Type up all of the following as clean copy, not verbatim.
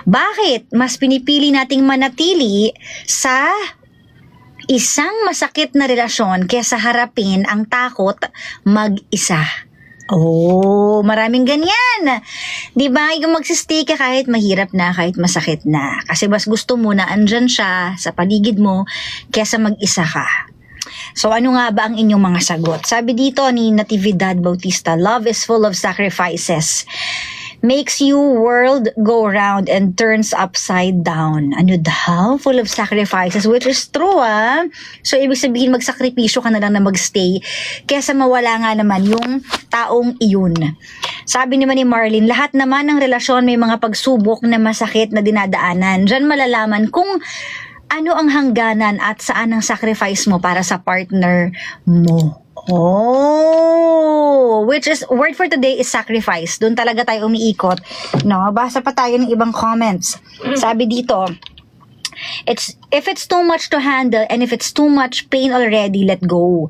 Bakit mas pinipili nating manatili sa isang masakit na relasyon kaysa harapin ang takot mag-isa? Oh, maraming ganyan. 'Di ba? Yung magsistay ka kahit mahirap na, kahit masakit na. Kasi mas gusto mo na andyan siya sa paligid mo kaysa mag-isa ka. So ano nga ba ang inyong mga sagot? Sabi dito ni Natividad Bautista, love is full of sacrifices. Makes you world go round and turns upside down. Ano daw? Full of sacrifices, which is true, ah. So, ibig sabihin, magsakripisyo ka na lang na magstay kesa mawala nga naman yung taong iyon. Sabi naman ni Marlene, lahat naman ng relasyon may mga pagsubok na masakit na dinadaanan. Diyan malalaman kung ano ang hangganan at saan ang sacrifice mo para sa partner mo. Oh, which is, word for today is sacrifice. Doon talaga tayo umiikot. No, basa pa tayo ng ibang comments. Sabi dito, if it's too much to handle and if it's too much pain already, let go.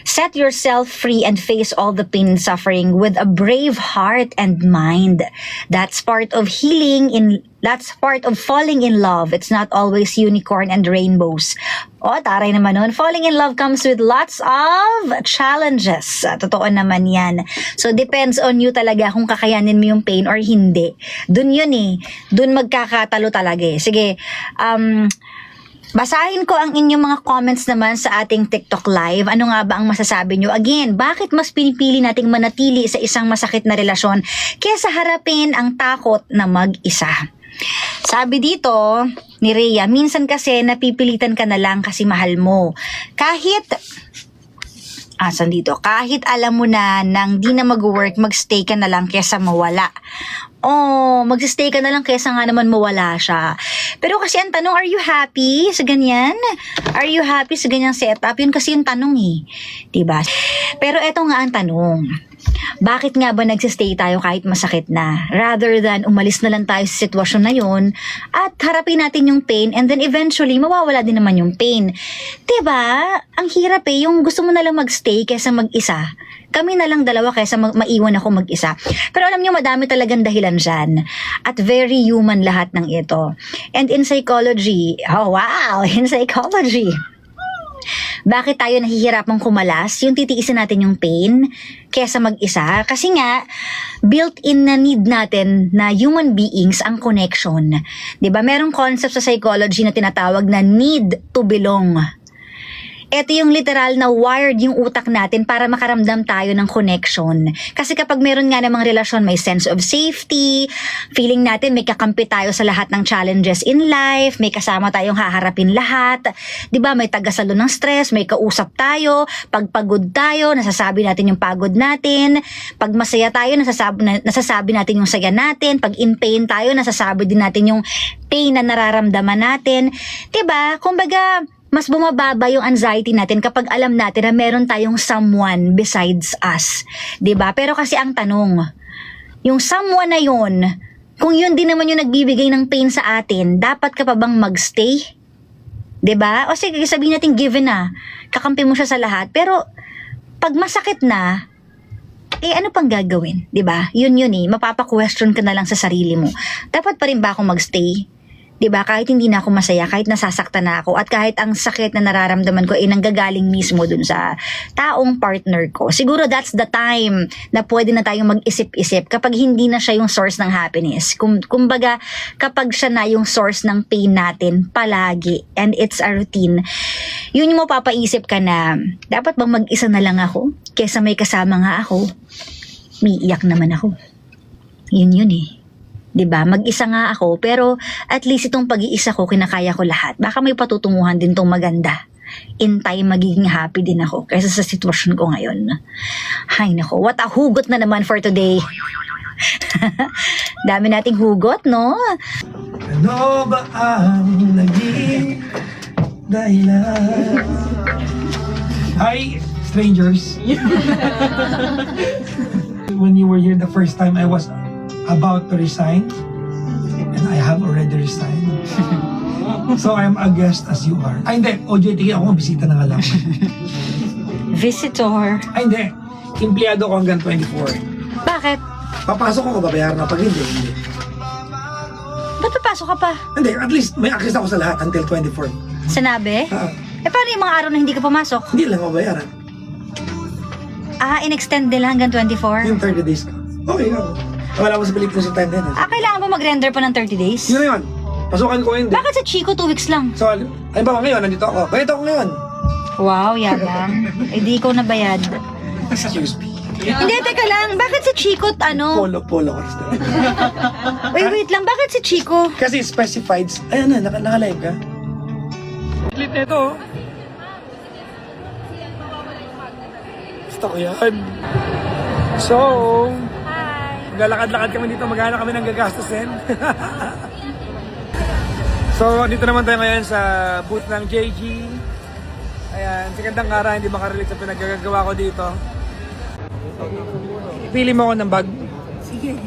Set yourself free and face all the pain and suffering with a brave heart and mind. That's part of healing that's part of falling in love. It's not always unicorn and rainbows. O, taray naman nun. Falling in love comes with lots of challenges. Totoo naman yan. So, depends on you talaga kung kakayanin mo yung pain or hindi. Dun yun eh. Dun magkakatalo talaga eh. Sige, basahin ko ang inyong mga comments naman sa ating TikTok live. Ano nga ba ang masasabi nyo? Again, bakit mas pinipili nating manatili sa isang masakit na relasyon kaysa harapin ang takot na mag-isa? Sabi dito ni Rhea, minsan kasi napipilitan ka na lang kasi mahal mo. Kahit alam mo na nang di na mag-work, magstay ka na lang kesa mawala. Oh, magsistay ka na lang kesa nga naman mawala siya. Pero kasi ang tanong, are you happy sa ganyan? Are you happy sa ganyang setup? Yun kasi yung tanong eh. Diba? Pero eto nga ang tanong. Bakit nga ba nagsistay tayo kahit masakit na? Rather than umalis na lang tayo sa sitwasyon na yun at harapin natin yung pain and then eventually mawawala din naman yung pain. Diba? Ang hirap eh, yung gusto mo na lang magstay kaysa mag-isa. Kami na lang dalawa kaysa maiwan ako mag-isa. Pero alam nyo, madami talagang dahilan dyan. At very human lahat ng ito. And in psychology, oh wow, in psychology, bakit tayo nahihirapang kumalas? Yung titiisin natin yung pain kesa mag-isa. Kasi nga, built-in na need natin na human beings ang connection. 'Di ba? Merong concept sa psychology na tinatawag na need to belong. Ito yung literal na wired yung utak natin para makaramdam tayo ng connection. Kasi kapag meron nga namang relasyon, may sense of safety, feeling natin may kakampi tayo sa lahat ng challenges in life, may kasama tayong haharapin lahat, 'di ba? May tagasalo ng stress, may kausap tayo, pag pagod tayo, nasasabi natin yung pagod natin, pag masaya tayo, nasasabi natin yung saya natin, pag in pain tayo, nasasabi din natin yung pain na nararamdaman natin. 'Di ba? Kumbaga, mas bumababa yung anxiety natin kapag alam natin na meron tayong someone besides us. 'Di ba? Pero kasi ang tanong, yung someone na yun, kung yun din naman yung nagbibigay ng pain sa atin, dapat ka pa bang magstay? 'Di ba? O sige, sabihin natin given na, kakampi mo siya sa lahat, pero pag masakit na, ano pang gagawin? 'Di ba? Yun eh, mapapa-question ka na lang sa sarili mo. Dapat pa rin ba ako magstay? 'Di ba? Kahit hindi na ako masaya, kahit nasasaktan na ako, at kahit ang sakit na nararamdaman ko ay nanggagaling mismo dun sa taong partner ko. Siguro that's the time na pwede na tayong mag-isip-isip kapag hindi na siya yung source ng happiness. Kumbaga, kapag siya na yung source ng pain natin palagi and it's a routine, yun yung mapapaisip ka na, dapat bang mag-isa na lang ako? Kesa may kasama nga ako, may iyak naman ako. Yun eh. 'Di ba? Mag-isa nga ako, pero at least itong pag-iisa ko, kinakaya ko lahat. Baka may patutunguhan din tong maganda. In time, magiging happy din ako kaysa sa sitwasyon ko ngayon. Hay nako, what a hugot na naman for today. Dami nating hugot, no? Ano ba ang naging dahilan? Hi, strangers. When you were here the first time, I was about to resign, and I have already resigned. So I'm a guest as you are. Ay hindi, OJT ako, bisita na nga lang. Visitor. Ay hindi, empleyado ko hanggang 24. Bakit? Papasok ko, babayaran na. Pag hindi. Ba't papasok ka pa. Hindi, at least may access ako sa lahat until 24. Sinabi? Ah, Paano yung mga araw na hindi ka pumasok? hindi lang mabayaran. In-extend nila hanggang 24? Yung 30 days ka. Okay ako. Wala ako sa Pilipinas sa time din. Kailangan ba mag-render pa ng 30 days? Yun na yun. Pasukan ko hindi. Bakit sa Chico 2 weeks lang? So, ano ba ngayon? Nandito ako. Ganito ako ngayon. Wow, yabang. Di ikaw nabayad. Excuse me. Hindi, teka lang. Bakit si Chico, Polo ko. Wait lang. Bakit si Chico? Kasi specified. Ayan na, naka-live ka. Lit na ito. Gusto ko yan. So, maglalakad-lakad kami dito. Maghanap kami ng gagastusin. So, dito naman tayo ngayon sa booth ng JG. Ayan, si Gandang Kara, hindi makarelate sa pinaggagawa ko dito. Pili mo ako ng bag. Sige.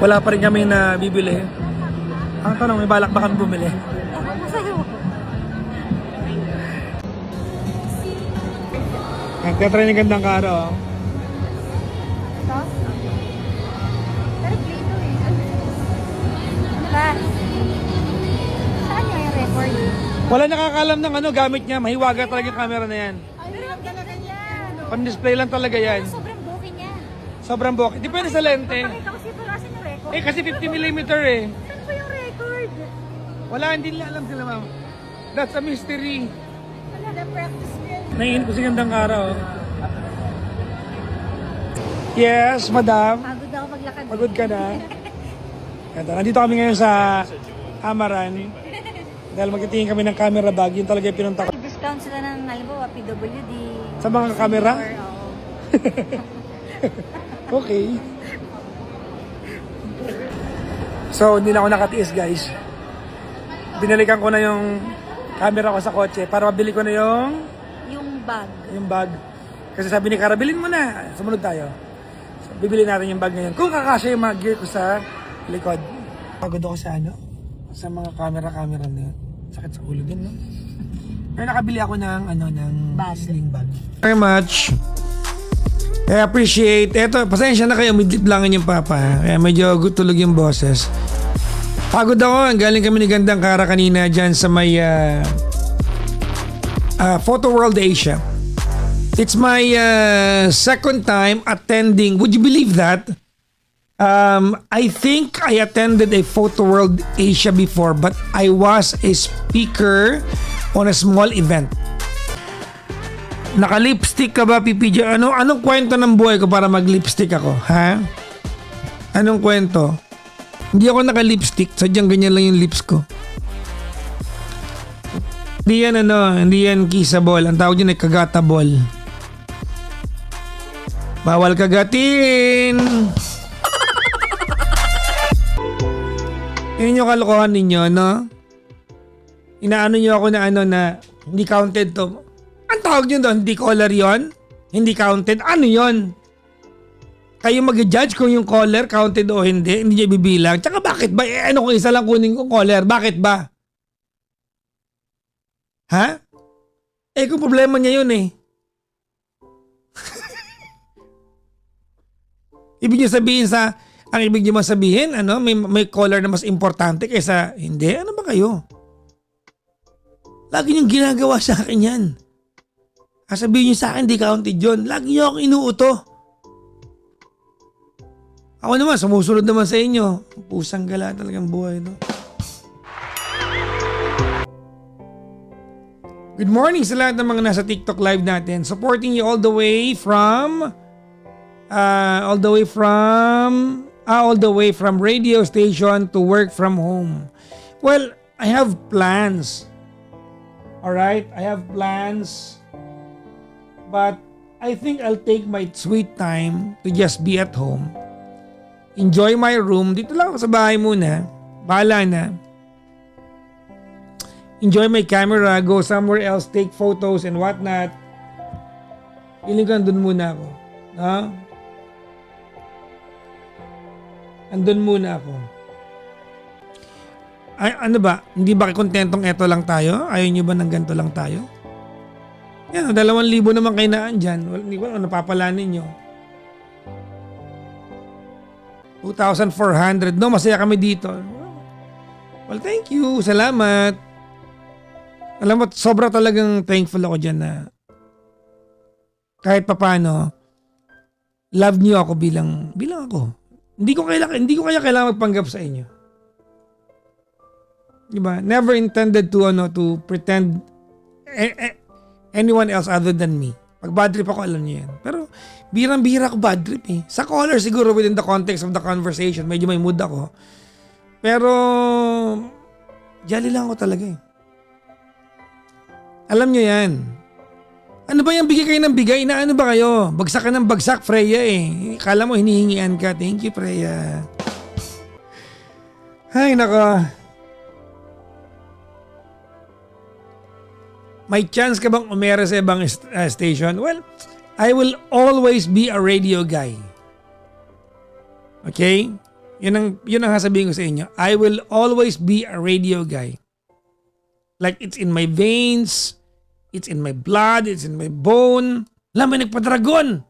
Wala pa rin kami na bibili. Ang tanong, may balak ba kami bumili? Nagtatry ni Gandang Kara, oh. Ito? Pero dito eh. Ano ba? Saan niya yung record? Wala nakakalam ng gamit niya. Mahiwaga talaga yung camera na yan. Pero ang ganda yan. Pan-display lang talaga yan. Sobrang bokeh niya. Sobrang bokeh. Depende sa lente. Pakita ko siya asan yung record. Kasi 50mm eh. Saan po yung record? Wala, hindi nila alam sila, ma'am. That's a mystery. Wala na practice niya. Naiin ko si Gandang Kara, oh. Yes, madam. Pagod ako maglakad. Pagod ka na. Ito, nandito kami ngayon sa Amaran. Dahil magtitingin kami ng camera bag. Yun talaga yung pinunta ko. Discount sila ng, halimbawa, PWD. Sa mga camera? Oo. Okay. So, hindi na ako nakatiis, guys. Binalikan ko na yung camera ko sa kotse para mabili ko na yung bag. Kasi sabi ni Kara, bilhin mo na. Sumunod tayo. So, bibili natin yung bag ngayon. Kung kakasya yung mga gear ko sa likod. Pagod ako sa sa mga camera na yun. Sakit sa ulo din, no? Pero nakabili ako ng Bag. sling bag. Very much. I appreciate. Eto, pasensya na kayo, midlip langin yung papa. Kaya medyo tulog yung boses. Pagod ako. Galing kami ni Gandang Kara kanina dyan sa may Photo World Asia. It's my second time attending. Would you believe that? I think I attended a Photo World Asia before, but I was a speaker on a small event. Naka-lipstick ka ba, PPJ? Anong kwento ng buhay ko para mag-lipstick ako? Ha? Anong kwento? Hindi ako naka-lipstick. Sadyang ganyan lang yung lips ko. Hindi yan kissable. Ang tawag yun ay kagatable. Bawal kagatin! Yun yung kalokohan ninyo, no? Inaano nyo ako na na hindi counted to. Ang tawag nyo doon, hindi color yon? Hindi counted? Ano yon? Kayo mag-judge kung yung color counted o hindi nyo ibibilang. Tsaka bakit ba? Kung isa lang kunin kong color, bakit ba? Ha? Kung problema niya yun eh. Ibig nyo sabihin ang ibig nyo masabihin, may color na mas importante kaysa hindi? Ano ba kayo? Lagi nyo ginagawa sa akin yan. Sabihin nyo sa akin, di counted yun. Lagi nyo akong inuuto. Ako naman, sumusunod naman sa inyo. Pusang gala talagang buhay, no? Good morning sa lahat ng mga nasa TikTok live natin. Supporting you all the way from radio station to work from home. Well, I have plans. Alright, I have plans. But I think I'll take my sweet time to just be at home. Enjoy my room. Dito lang ako sa bahay muna. Bahala na. Enjoy my camera. Go somewhere else. Take photos and whatnot. Feeling ko andun muna ako. No? Andun muna ako. Ay, ano ba? Hindi ba kontentong eto lang tayo? Ayaw nyo ba ng ganito lang tayo? Yan, 2,000 naman kayo naan dyan. Hindi ko alam, napapalanin nyo. 2,400. No, masaya kami dito. Well, thank you. Salamat. Alam mo, sobra talagang thankful ako dyan na kahit papano, love niyo ako bilang ako. Hindi ko kaya kailangan magpanggap sa inyo. Diba? Never intended to pretend anyone else other than me. Pag bad trip ako, alam niyo yan. Pero birang-bira ako bad trip eh. Sa caller siguro within the context of the conversation, medyo may mood ako. Pero jolly lang ako talaga eh. Alam niyo yan. Ano ba yung bigay kayo ng bigay? Na ano ba kayo? Bagsak ka ng bagsak, Freya eh. Kala mo hinihingian ka. Thank you, Freya. Ay, nako. May chance ka bang umera sa ibang station? Well, I will always be a radio guy. Okay? Yun ang sasabihin ko sa inyo. I will always be a radio guy. Like it's in my veins, it's in my blood, it's in my bone. Alam mo, nagpa-dragon.